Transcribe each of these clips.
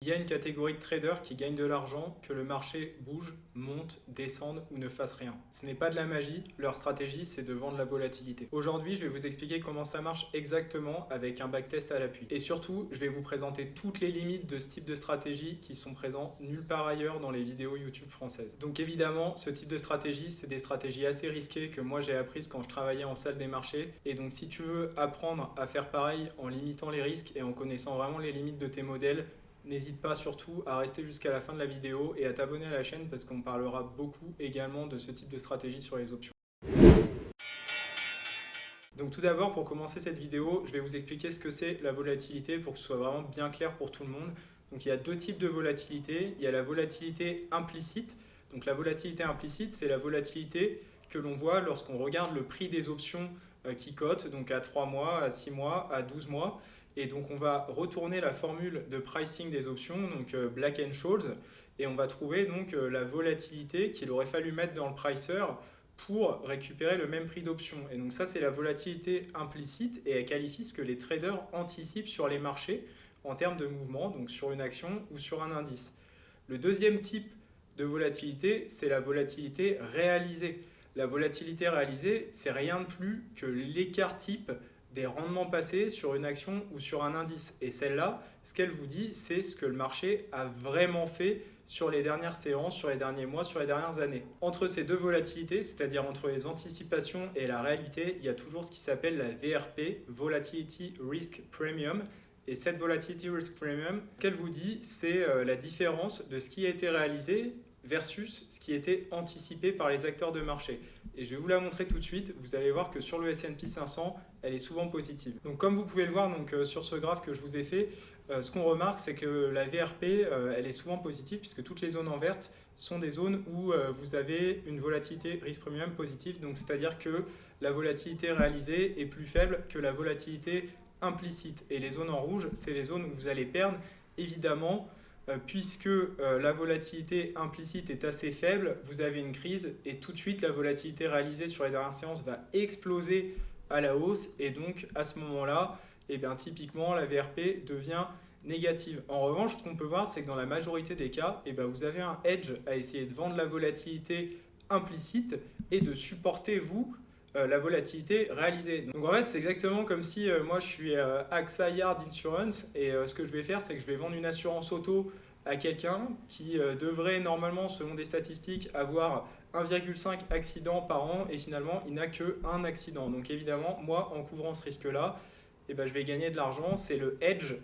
y a une catégorie de traders qui gagnent de l'argent que le marché bouge, monte, descende ou ne fasse rien. Ce n'est pas de la magie, leur stratégie c'est de vendre la volatilité. Aujourd'hui, je vais vous expliquer comment ça marche exactement avec un backtest à l'appui. Et surtout, je vais vous présenter toutes les limites de ce type de stratégie qui sont présentes nulle part ailleurs dans les vidéos YouTube françaises. Donc évidemment, ce type de stratégie, c'est des stratégies assez risquées que moi j'ai apprises quand je travaillais en salle des marchés. Et donc si tu veux apprendre à faire pareil en limitant les risques et en connaissant vraiment les limites de tes modèles, n'hésite pas surtout à rester jusqu'à la fin de la vidéo et à t'abonner à la chaîne parce qu'on parlera beaucoup également de ce type de stratégie sur les options. Donc tout d'abord, pour commencer cette vidéo, je vais vous expliquer ce que c'est la volatilité pour que ce soit vraiment bien clair pour tout le monde. Donc il y a deux types de volatilité. Il y a la volatilité implicite. Donc la volatilité implicite, c'est la volatilité que l'on voit lorsqu'on regarde le prix des options qui cotent, donc à 3 mois, à 6 mois, à 12 mois. Et donc on va retourner la formule de pricing des options, donc Black-Scholes, et on va trouver donc la volatilité qu'il aurait fallu mettre dans le pricer pour récupérer le même prix d'option. Et donc ça, c'est la volatilité implicite et elle qualifie ce que les traders anticipent sur les marchés en termes de mouvement, donc sur une action ou sur un indice. Le deuxième type de volatilité, c'est la volatilité réalisée. La volatilité réalisée, c'est rien de plus que l'écart type des rendements passés sur une action ou sur un indice. Et celle-là, ce qu'elle vous dit, c'est ce que le marché a vraiment fait sur les dernières séances, sur les derniers mois, sur les dernières années. Entre ces deux volatilités, c'est-à-dire entre les anticipations et la réalité, il y a toujours ce qui s'appelle la VRP, Volatility Risk Premium. Et cette Volatility Risk Premium, ce qu'elle vous dit, c'est la différence de ce qui a été réalisé versus ce qui était anticipé par les acteurs de marché. Et je vais vous la montrer tout de suite. Vous allez voir que sur le S&P 500, elle est souvent positive. Donc comme vous pouvez le voir sur ce graphe que je vous ai fait, ce qu'on remarque, c'est que la VRP, elle est souvent positive puisque toutes les zones en verte sont des zones où vous avez une volatilité risk premium positive. Donc c'est-à-dire que la volatilité réalisée est plus faible que la volatilité implicite. Et les zones en rouge, c'est les zones où vous allez perdre, évidemment, puisque la volatilité implicite est assez faible, vous avez une crise et tout de suite la volatilité réalisée sur les dernières séances va exploser à la hausse et donc à ce moment-là, typiquement la VRP devient négative. En revanche, ce qu'on peut voir, c'est que dans la majorité des cas, vous avez un hedge à essayer de vendre la volatilité implicite et de supporter, vous, la volatilité réalisée. Donc en fait, c'est exactement comme si moi je suis AXA Yard Insurance et ce que je vais faire, c'est que je vais vendre une assurance auto à quelqu'un qui devrait normalement, selon des statistiques, avoir 1,5 accidents par an et finalement il n'a qu'un accident. Donc évidemment, moi en couvrant ce risque-là, je vais gagner de l'argent. C'est le hedge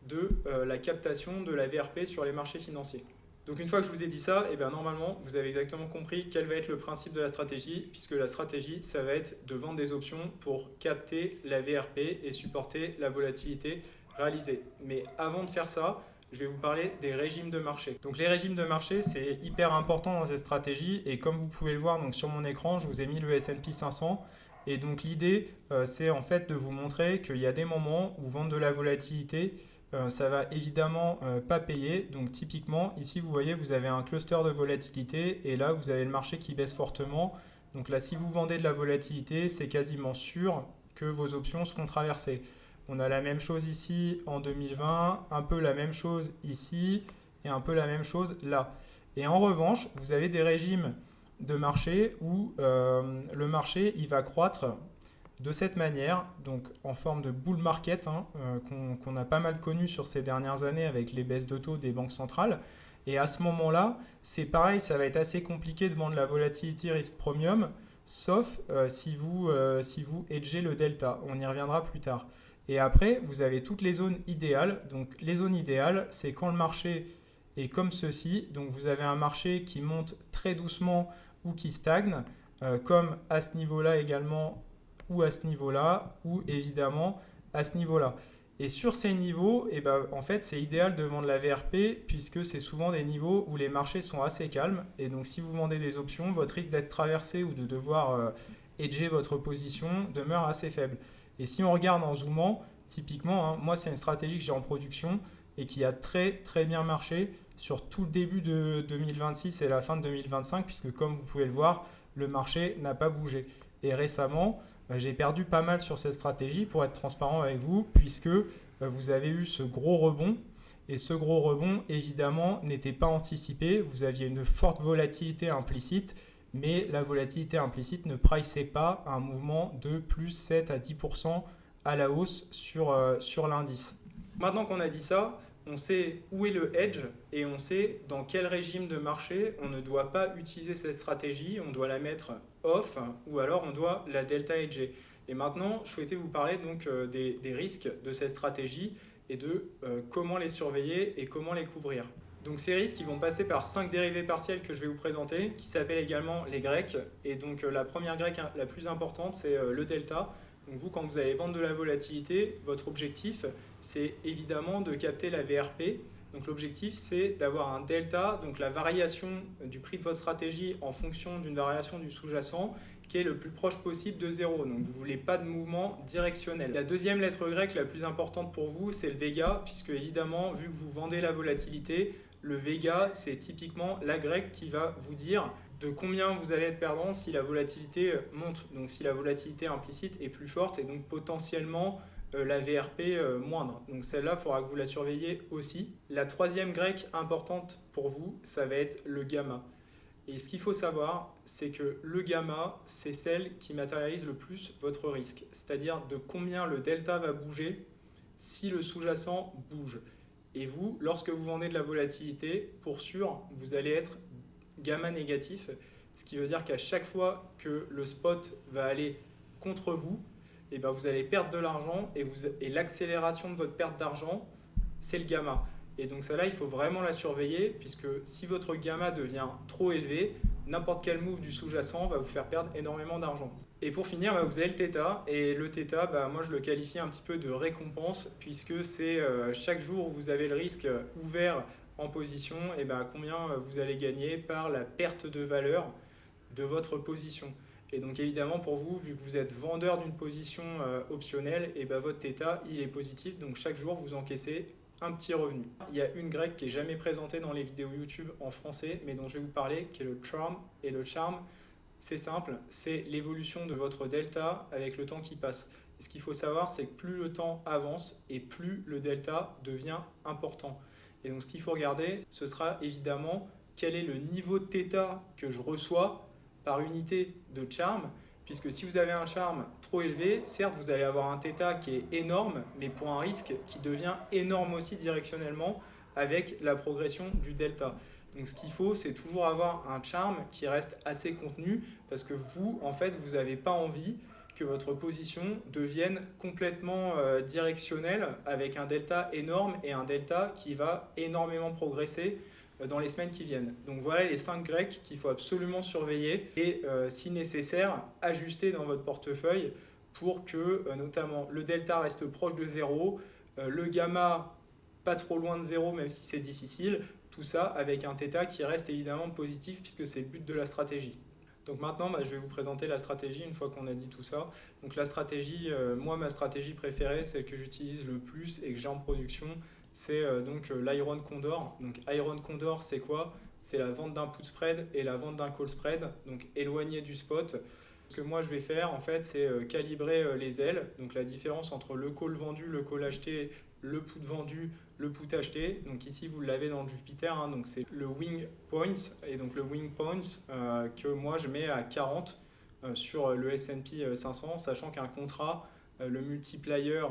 de la captation de la VRP sur les marchés financiers. Donc une fois que je vous ai dit ça, normalement, vous avez exactement compris quel va être le principe de la stratégie, puisque la stratégie, ça va être de vendre des options pour capter la VRP et supporter la volatilité réalisée. Mais avant de faire ça, je vais vous parler des régimes de marché. Donc les régimes de marché, c'est hyper important dans cette stratégie, et comme vous pouvez le voir donc, sur mon écran, je vous ai mis le S&P 500. Et donc l'idée, c'est en fait de vous montrer qu'il y a des moments où vendre de la volatilité, ça va évidemment pas payer. Donc typiquement, ici vous voyez, vous avez un cluster de volatilité et là vous avez le marché qui baisse fortement. Donc là, si vous vendez de la volatilité, c'est quasiment sûr que vos options seront traversées. On a la même chose ici en 2020, un peu la même chose ici et un peu la même chose là. Et en revanche, vous avez des régimes de marché où le marché il va croître de cette manière, donc en forme de bull market qu'on a pas mal connu sur ces dernières années avec les baisses de taux des banques centrales. Et à ce moment-là, c'est pareil, ça va être assez compliqué de vendre la volatility risk premium, sauf si vous hedgez le delta. On y reviendra plus tard. Et après, vous avez toutes les zones idéales. Donc les zones idéales, c'est quand le marché est comme ceci. Donc vous avez un marché qui monte très doucement ou qui stagne, comme à ce niveau-là également, ou à ce niveau-là, ou évidemment à ce niveau-là. Et sur ces niveaux, en fait, c'est idéal de vendre la VRP puisque c'est souvent des niveaux où les marchés sont assez calmes. Et donc, si vous vendez des options, votre risque d'être traversé ou de devoir hedger votre position demeure assez faible. Et si on regarde en zoomant, typiquement, moi, c'est une stratégie que j'ai en production et qui a très, très bien marché sur tout le début de 2026 et la fin de 2025 puisque, comme vous pouvez le voir, le marché n'a pas bougé. Et récemment, j'ai perdu pas mal sur cette stratégie pour être transparent avec vous, puisque vous avez eu ce gros rebond Et ce gros rebond, évidemment, n'était pas anticipé. Vous aviez une forte volatilité implicite, mais la volatilité implicite ne priceait pas un mouvement de plus 7 à 10% à la hausse sur l'indice. Maintenant qu'on a dit ça, on sait où est le hedge et on sait dans quel régime de marché on ne doit pas utiliser cette stratégie, on doit la mettre off ou alors on doit la delta hedger. Et maintenant, je souhaitais vous parler donc des risques de cette stratégie et de comment les surveiller et comment les couvrir. Donc ces risques ils vont passer par 5 dérivés partiels que je vais vous présenter, qui s'appellent également les grecs. Et donc la première grecque la plus importante, c'est le delta. Donc vous, quand vous allez vendre de la volatilité, votre objectif, c'est évidemment de capter la VRP. Donc l'objectif, c'est d'avoir un delta, donc la variation du prix de votre stratégie en fonction d'une variation du sous-jacent, qui est le plus proche possible de zéro. Donc vous ne voulez pas de mouvement directionnel. La deuxième lettre grecque la plus importante pour vous, c'est le Vega, puisque évidemment, vu que vous vendez la volatilité, le Vega, c'est typiquement la grecque qui va vous dire de combien vous allez être perdant si la volatilité monte. Donc si la volatilité implicite est plus forte et donc potentiellement la VRP moindre. Donc celle-là, il faudra que vous la surveilliez aussi. La troisième grecque importante pour vous, ça va être le gamma. Et ce qu'il faut savoir, c'est que le gamma, c'est celle qui matérialise le plus votre risque. C'est-à-dire de combien le delta va bouger si le sous-jacent bouge. Et vous, lorsque vous vendez de la volatilité, pour sûr, vous allez être gamma négatif, ce qui veut dire qu'à chaque fois que le spot va aller contre vous, et ben vous allez perdre de l'argent et l'accélération de votre perte d'argent, c'est le gamma. Et donc celle-là, il faut vraiment la surveiller puisque si votre gamma devient trop élevé, n'importe quel move du sous-jacent va vous faire perdre énormément d'argent. Et pour finir, vous avez le θ. Et le θ, moi je le qualifie un petit peu de récompense puisque c'est chaque jour où vous avez le risque ouvert en position, et combien vous allez gagner par la perte de valeur de votre position. Et donc évidemment pour vous, vu que vous êtes vendeur d'une position optionnelle, et votre θ il est positif, donc chaque jour vous encaissez un petit revenu. Il y a une grecque qui n'est jamais présentée dans les vidéos YouTube en français, mais dont je vais vous parler, qui est le charm. Et le charm, c'est simple, c'est l'évolution de votre delta avec le temps qui passe. Et ce qu'il faut savoir, c'est que plus le temps avance et plus le delta devient important. Et donc ce qu'il faut regarder, ce sera évidemment quel est le niveau de θ que je reçois par unité de charm, puisque si vous avez un charm trop élevé, certes vous allez avoir un θ qui est énorme, mais pour un risque qui devient énorme aussi directionnellement avec la progression du delta. Donc ce qu'il faut, c'est toujours avoir un charm qui reste assez contenu, parce que vous, en fait, vous n'avez pas envie que votre position devienne complètement directionnelle avec un delta énorme et un delta qui va énormément progresser dans les semaines qui viennent. Donc voilà les 5 grecs qu'il faut absolument surveiller et si nécessaire ajuster dans votre portefeuille pour que notamment le delta reste proche de 0, le gamma pas trop loin de 0 même si c'est difficile, tout ça avec un θ qui reste évidemment positif puisque c'est le but de la stratégie. Donc maintenant, je vais vous présenter la stratégie une fois qu'on a dit tout ça. Donc la stratégie, moi ma stratégie préférée, celle que j'utilise le plus et que j'ai en production, c'est donc l'Iron Condor. Donc Iron Condor, c'est quoi? C'est la vente d'un put spread et la vente d'un call spread, donc éloigné du spot. Ce que moi je vais faire en fait, c'est calibrer les ailes, donc la différence entre le call vendu, le call acheté, le put vendu, le put acheté. Donc ici vous l'avez dans le Jupiter, donc c'est le wing points, et donc le wing points que moi je mets à 40 sur le S&P 500, sachant qu'un contrat, le multiplier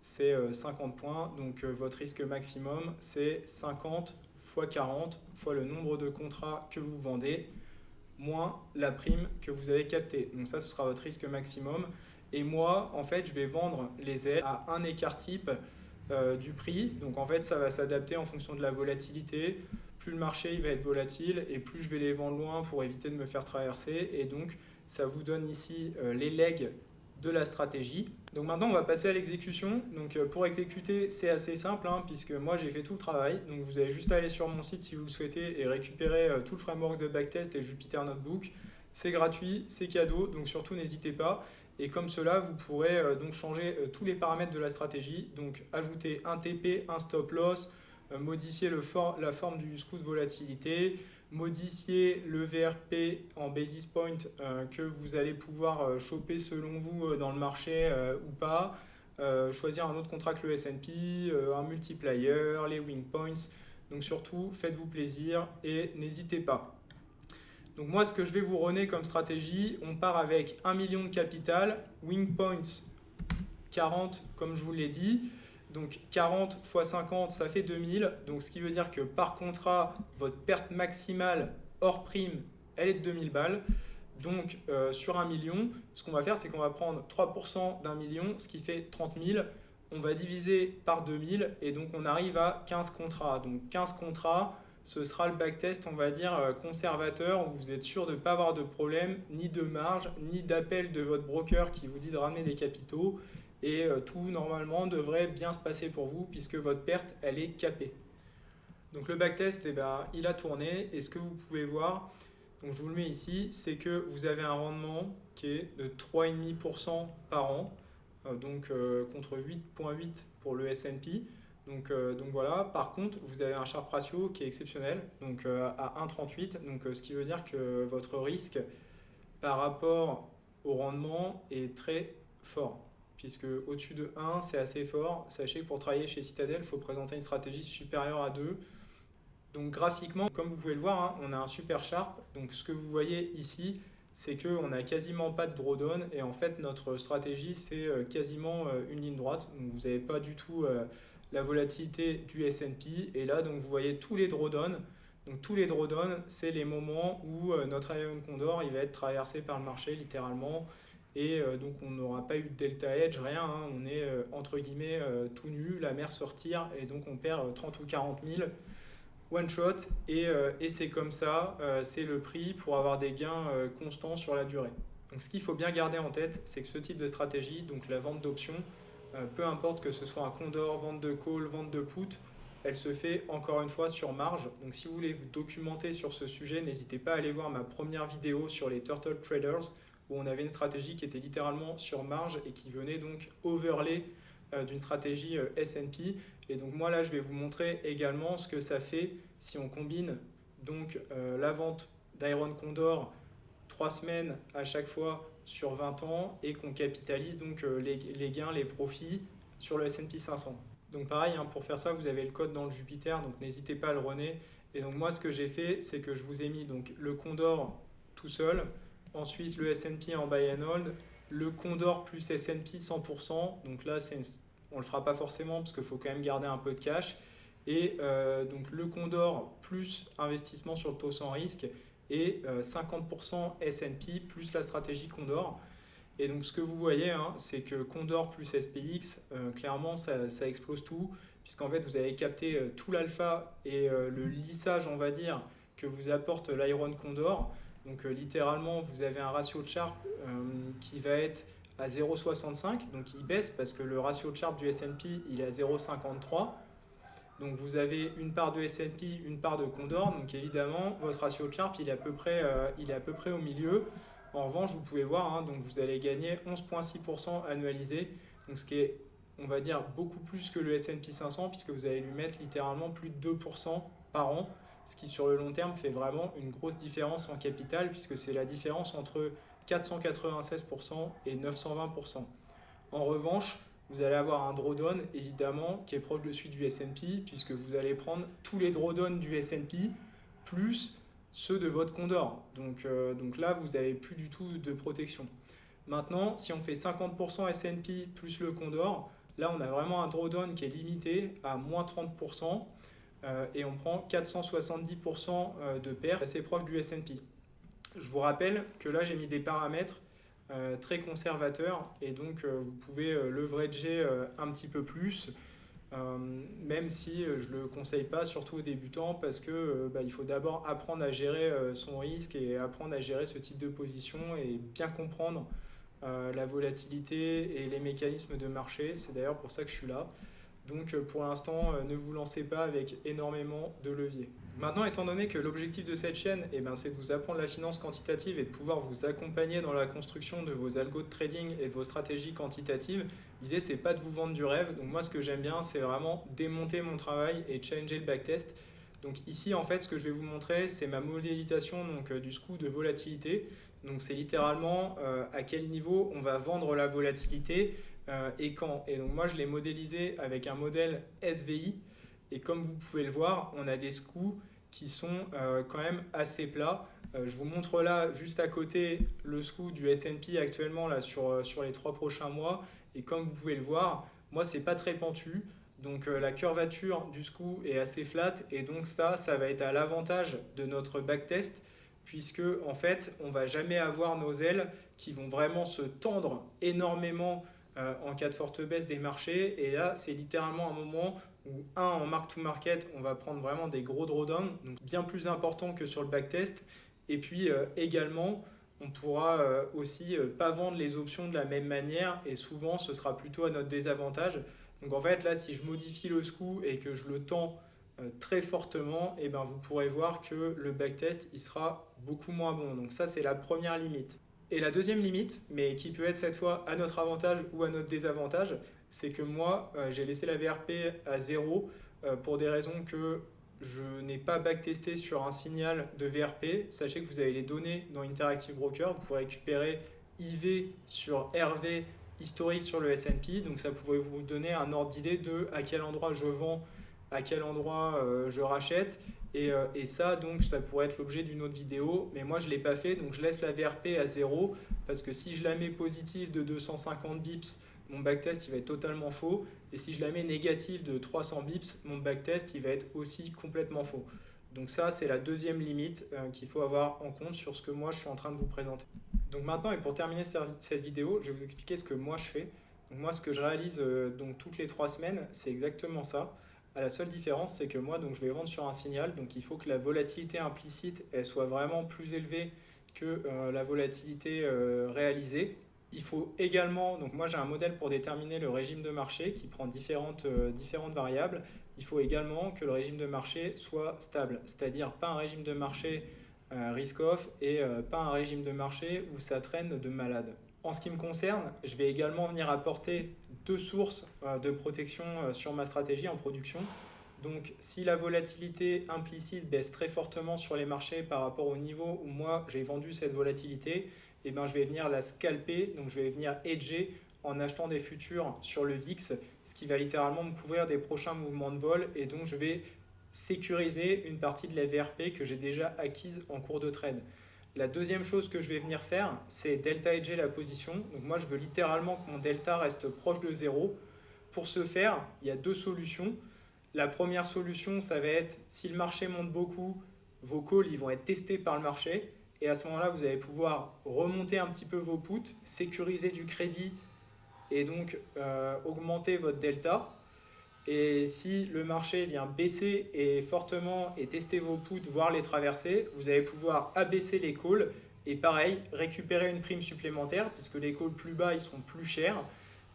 c'est 50 points, donc votre risque maximum c'est 50 fois 40 fois le nombre de contrats que vous vendez moins la prime que vous avez captée. Donc ça, ce sera votre risque maximum. Et moi, en fait, je vais vendre les ailes à un écart type du prix. Donc en fait, ça va s'adapter en fonction de la volatilité. Plus le marché il va être volatile et plus je vais les vendre loin pour éviter de me faire traverser. Et donc, ça vous donne ici les legs de la stratégie. Donc maintenant, on va passer à l'exécution. Donc pour exécuter, c'est assez simple puisque moi, j'ai fait tout le travail. Donc vous avez juste à aller sur mon site si vous le souhaitez et récupérer tout le framework de backtest et Jupyter Notebook. C'est gratuit, c'est cadeau, donc surtout n'hésitez pas. Et comme cela, vous pourrez donc changer tous les paramètres de la stratégie. Donc ajouter un TP, un stop loss, modifier la forme du scoop de volatilité, modifier le VRP en basis point que vous allez pouvoir choper selon vous dans le marché ou pas, choisir un autre contrat que le S&P, un multiplier, les wing points. Donc surtout, faites-vous plaisir et n'hésitez pas. Donc moi, ce que je vais vous runner comme stratégie, on part avec 1 million de capital, wing points 40 comme je vous l'ai dit. Donc 40 x 50, ça fait 2000. Donc ce qui veut dire que par contrat, votre perte maximale hors prime, elle est de 2000 balles. Donc sur 1 million, ce qu'on va faire, c'est qu'on va prendre 3% d'un million, ce qui fait 30 000. On va diviser par 2000 et donc on arrive à 15 contrats. Donc 15 contrats, ce sera le backtest, on va dire, conservateur, où vous êtes sûr de ne pas avoir de problème, ni de marge, ni d'appel de votre broker qui vous dit de ramener des capitaux. Et tout, normalement, devrait bien se passer pour vous puisque votre perte, elle est capée. Donc le backtest, eh ben, il a tourné. Et ce que vous pouvez voir, donc je vous le mets ici, c'est que vous avez un rendement qui est de 3,5% par an, contre 8,8 pour le S&P. Donc voilà, par contre, vous avez un Sharpe ratio qui est exceptionnel, donc à 1,38, donc ce qui veut dire que votre risque par rapport au rendement est très fort, puisque au-dessus de 1, c'est assez fort. Sachez que pour travailler chez Citadel, il faut présenter une stratégie supérieure à 2. Donc graphiquement, comme vous pouvez le voir, hein, on a un super Sharpe. Donc ce que vous voyez ici, c'est qu'on n'a quasiment pas de drawdown et en fait notre stratégie c'est quasiment une ligne droite. Donc vous n'avez pas du tout la volatilité du S&P et là donc vous voyez tous les drawdowns. Donc tous les drawdowns, c'est les moments où notre Iron Condor il va être traversé par le marché littéralement et donc on n'aura pas eu de delta hedge, rien, hein. On est entre guillemets tout nu, la mer se retire et donc on perd 30 ou 40 000 one shot et c'est comme ça, c'est le prix pour avoir des gains constants sur la durée. Donc ce qu'il faut bien garder en tête, c'est que ce type de stratégie, donc la vente d'options, peu importe que ce soit un Condor, vente de call, vente de put, elle se fait encore une fois sur marge. Donc si vous voulez vous documenter sur ce sujet, n'hésitez pas à aller voir ma première vidéo sur les Turtle Traders où on avait une stratégie qui était littéralement sur marge et qui venait donc overlay d'une stratégie S&P. Et donc moi là je vais vous montrer également ce que ça fait si on combine donc la vente d'Iron Condor 3 semaines à chaque fois sur 20 ans et qu'on capitalise donc les gains, les profits sur le S&P 500. Donc pareil, hein, pour faire ça vous avez le code dans le Jupiter, donc n'hésitez pas à le runner. Et donc moi ce que j'ai fait, c'est que je vous ai mis donc le Condor tout seul, ensuite le S&P en buy and hold, le Condor plus S&P 100%, donc là on ne le fera pas forcément parce qu'il faut quand même garder un peu de cash, et donc le Condor plus investissement sur le taux sans risque et 50% S&P plus la stratégie Condor. Et donc ce que vous voyez, hein, c'est que Condor plus SPX, clairement ça explose tout, puisqu'en fait vous avez capté tout l'alpha et le lissage on va dire que vous apporte l'Iron Condor. Donc littéralement vous avez un ratio de Sharpe qui va être à 0,65, donc il baisse parce que le ratio de Sharpe du S&P il est à 0,53. Donc vous avez une part de S&P, une part de Condor, donc évidemment votre ratio de Sharpe il est à peu près au milieu. En revanche vous pouvez voir, hein, donc vous allez gagner 11,6% annualisé, donc ce qui est on va dire beaucoup plus que le S&P 500 puisque vous allez lui mettre littéralement plus de 2% par an, ce qui sur le long terme fait vraiment une grosse différence en capital puisque c'est la différence entre 496% et 920%. En revanche, vous allez avoir un drawdown évidemment qui est proche de celui du S&P puisque vous allez prendre tous les drawdowns du S&P plus ceux de votre Condor. Donc là, vous n'avez plus du tout de protection. Maintenant, si on fait 50% S&P plus le Condor, là on a vraiment un drawdown qui est limité à moins 30% et on prend 470% de perte assez proche du S&P. Je vous rappelle que là j'ai mis des paramètres très conservateurs et donc vous pouvez leverager un petit peu plus, même si je ne le conseille pas, surtout aux débutants, parce que il faut d'abord apprendre à gérer son risque et apprendre à gérer ce type de position et bien comprendre la volatilité et les mécanismes de marché. C'est d'ailleurs pour ça que je suis là. Donc pour l'instant, ne vous lancez pas avec énormément de leviers. Maintenant, étant donné que l'objectif de cette chaîne, c'est de vous apprendre la finance quantitative et de pouvoir vous accompagner dans la construction de vos algos de trading et de vos stratégies quantitatives, l'idée, c'est pas de vous vendre du rêve. Donc moi, ce que j'aime bien, c'est vraiment démonter mon travail et challenger le backtest. Donc ici, en fait, ce que je vais vous montrer, c'est ma modélisation du SKU de volatilité. Donc c'est littéralement à quel niveau on va vendre la volatilité et quand. Et donc moi je l'ai modélisé avec un modèle SVI et comme vous pouvez le voir, on a des screws qui sont quand même assez plats. Je vous montre là juste à côté le screw du S&P actuellement là, sur les 3 prochains mois et comme vous pouvez le voir, moi c'est pas très pentu. Donc la curvature du screw est assez flat et donc ça va être à l'avantage de notre backtest puisque en fait on va jamais avoir nos ailes qui vont vraiment se tendre énormément en cas de forte baisse des marchés et là c'est littéralement un moment où en mark to market on va prendre vraiment des gros drawdowns donc bien plus importants que sur le backtest et puis également on pourra aussi pas vendre les options de la même manière et souvent ce sera plutôt à notre désavantage. Donc en fait là si je modifie le screw et que je le tends très fortement, et ben vous pourrez voir que le backtest il sera beaucoup moins bon. Donc ça c'est la première limite. Et la deuxième limite, mais qui peut être cette fois à notre avantage ou à notre désavantage, c'est que moi j'ai laissé la VRP à 0 pour des raisons que je n'ai pas backtesté sur un signal de VRP. Sachez que vous avez les données dans Interactive Broker, vous pourrez récupérer IV sur RV historique sur le S&P, donc ça pourrait vous donner un ordre d'idée de à quel endroit je vends, à quel endroit je rachète et ça donc ça pourrait être l'objet d'une autre vidéo mais moi je ne l'ai pas fait donc je laisse la VRP à 0 parce que si je la mets positive de 250 bips mon backtest il va être totalement faux et si je la mets négative de 300 bips mon backtest il va être aussi complètement faux. Donc ça c'est la deuxième limite qu'il faut avoir en compte sur ce que moi je suis en train de vous présenter. Donc maintenant et pour terminer cette vidéo je vais vous expliquer ce que moi je fais. Donc moi ce que je réalise donc toutes les 3 semaines c'est exactement ça. La seule différence, c'est que moi, donc, je vais vendre sur un signal, donc il faut que la volatilité implicite elle soit vraiment plus élevée que la volatilité réalisée. Il faut également, donc moi j'ai un modèle pour déterminer le régime de marché qui prend différentes variables. Il faut également que le régime de marché soit stable, c'est-à-dire pas un régime de marché risk-off et pas un régime de marché où ça traîne de malade. En ce qui me concerne, je vais également venir apporter 2 sources de protection sur ma stratégie en production. Donc si la volatilité implicite baisse très fortement sur les marchés par rapport au niveau où moi j'ai vendu cette volatilité, et ben, je vais venir la scalper, donc je vais venir hedger en achetant des futurs sur le VIX, ce qui va littéralement me couvrir des prochains mouvements de vol et donc je vais sécuriser une partie de la VRP que j'ai déjà acquise en cours de trade. La deuxième chose que je vais venir faire, c'est delta hedger la position. Donc moi, je veux littéralement que mon delta reste proche de 0. Pour ce faire, il y a 2 solutions. La première solution, ça va être si le marché monte beaucoup, vos calls ils vont être testés par le marché. Et à ce moment-là, vous allez pouvoir remonter un petit peu vos puts, sécuriser du crédit et donc augmenter votre delta. Et si le marché vient baisser et fortement et tester vos puts, voire les traverser, vous allez pouvoir abaisser les calls et pareil, récupérer une prime supplémentaire puisque les calls plus bas ils sont plus chers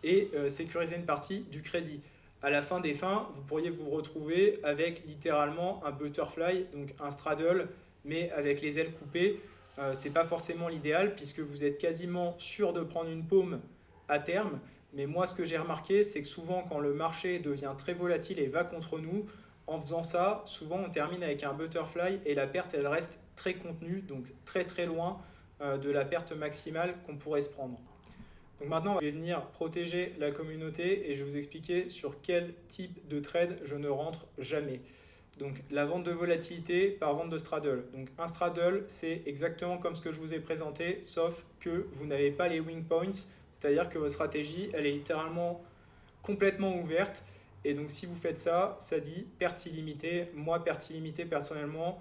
et sécuriser une partie du crédit. À la fin des fins, vous pourriez vous retrouver avec littéralement un butterfly, donc un straddle, mais avec les ailes coupées. C'est pas forcément l'idéal puisque vous êtes quasiment sûr de prendre une paume à terme. Mais moi, ce que j'ai remarqué, c'est que souvent, quand le marché devient très volatile et va contre nous, en faisant ça, souvent, on termine avec un butterfly et la perte, elle reste très contenue, donc très très loin de la perte maximale qu'on pourrait se prendre. Donc maintenant, je vais venir protéger la communauté et je vais vous expliquer sur quel type de trade je ne rentre jamais. Donc la vente de volatilité par vente de straddle. Donc un straddle, c'est exactement comme ce que je vous ai présenté, sauf que vous n'avez pas les wing points. C'est-à-dire que votre stratégie, elle est littéralement complètement ouverte. Et donc, si vous faites ça, ça dit perte illimitée. Moi, perte illimitée, personnellement,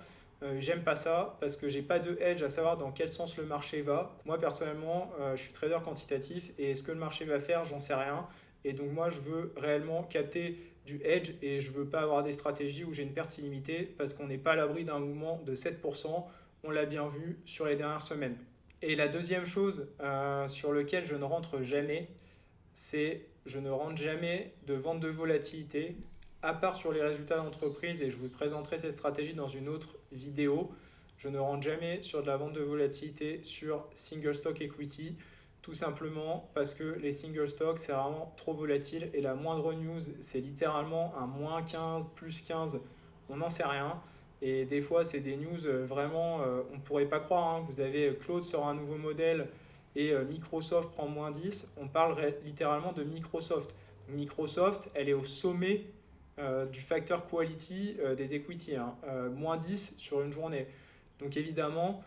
j'aime pas ça parce que j'ai pas de hedge à savoir dans quel sens le marché va. Moi, personnellement, je suis trader quantitatif et ce que le marché va faire, j'en sais rien. Et donc, moi, je veux réellement capter du hedge et je veux pas avoir des stratégies où j'ai une perte illimitée parce qu'on n'est pas à l'abri d'un mouvement de 7%. On l'a bien vu sur les dernières semaines. Et la deuxième chose sur laquelle je ne rentre jamais, c'est je ne rentre jamais de vente de volatilité, à part sur les résultats d'entreprise, et je vous présenterai cette stratégie dans une autre vidéo. Je ne rentre jamais sur de la vente de volatilité sur single stock equity, tout simplement parce que les single stocks, c'est vraiment trop volatile, et la moindre news, c'est littéralement un moins 15, plus 15, on n'en sait rien. Et des fois, c'est des news vraiment, on ne pourrait pas croire. Hein. Vous avez Claude sort un nouveau modèle et Microsoft prend moins 10, on parle littéralement de Microsoft. Microsoft, elle est au sommet du facteur quality des equity, hein, moins 10 sur une journée. Donc évidemment,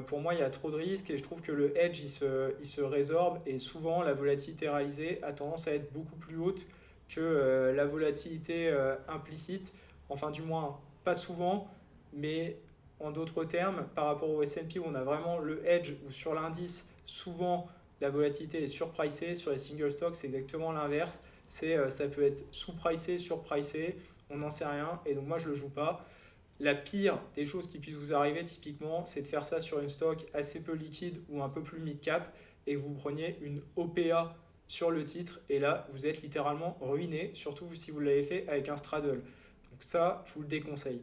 pour moi, il y a trop de risques et je trouve que le hedge, il se résorbe et souvent la volatilité réalisée a tendance à être beaucoup plus haute que la volatilité implicite. Enfin, du moins, pas souvent, mais en d'autres termes, par rapport au S&P où on a vraiment le hedge ou sur l'indice, souvent la volatilité est surpricée. Sur les single stocks, c'est exactement l'inverse. Ça peut être sous-pricé, surpricé, on n'en sait rien et donc moi je ne le joue pas. La pire des choses qui puissent vous arriver typiquement, c'est de faire ça sur une stock assez peu liquide ou un peu plus mid-cap et que vous preniez une OPA sur le titre et là vous êtes littéralement ruiné, surtout si vous l'avez fait avec un straddle. Donc ça, je vous le déconseille.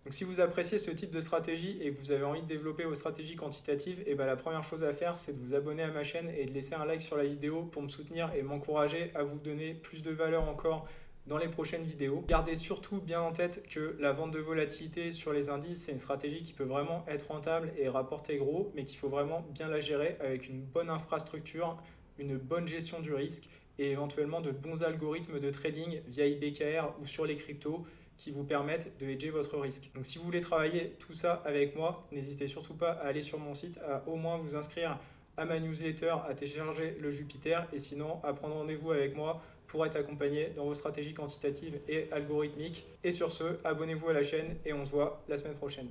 Donc si vous appréciez ce type de stratégie et que vous avez envie de développer vos stratégies quantitatives, et ben la première chose à faire, c'est de vous abonner à ma chaîne et de laisser un like sur la vidéo pour me soutenir et m'encourager à vous donner plus de valeur encore dans les prochaines vidéos. Gardez surtout bien en tête que la vente de volatilité sur les indices, c'est une stratégie qui peut vraiment être rentable et rapporter gros, mais qu'il faut vraiment bien la gérer avec une bonne infrastructure, une bonne gestion du risque et éventuellement de bons algorithmes de trading via IBKR ou sur les cryptos qui vous permettent de hedger votre risque. Donc si vous voulez travailler tout ça avec moi, n'hésitez surtout pas à aller sur mon site, à au moins vous inscrire à ma newsletter, à télécharger le Jupiter et sinon à prendre rendez-vous avec moi pour être accompagné dans vos stratégies quantitatives et algorithmiques. Et sur ce, abonnez-vous à la chaîne et on se voit la semaine prochaine.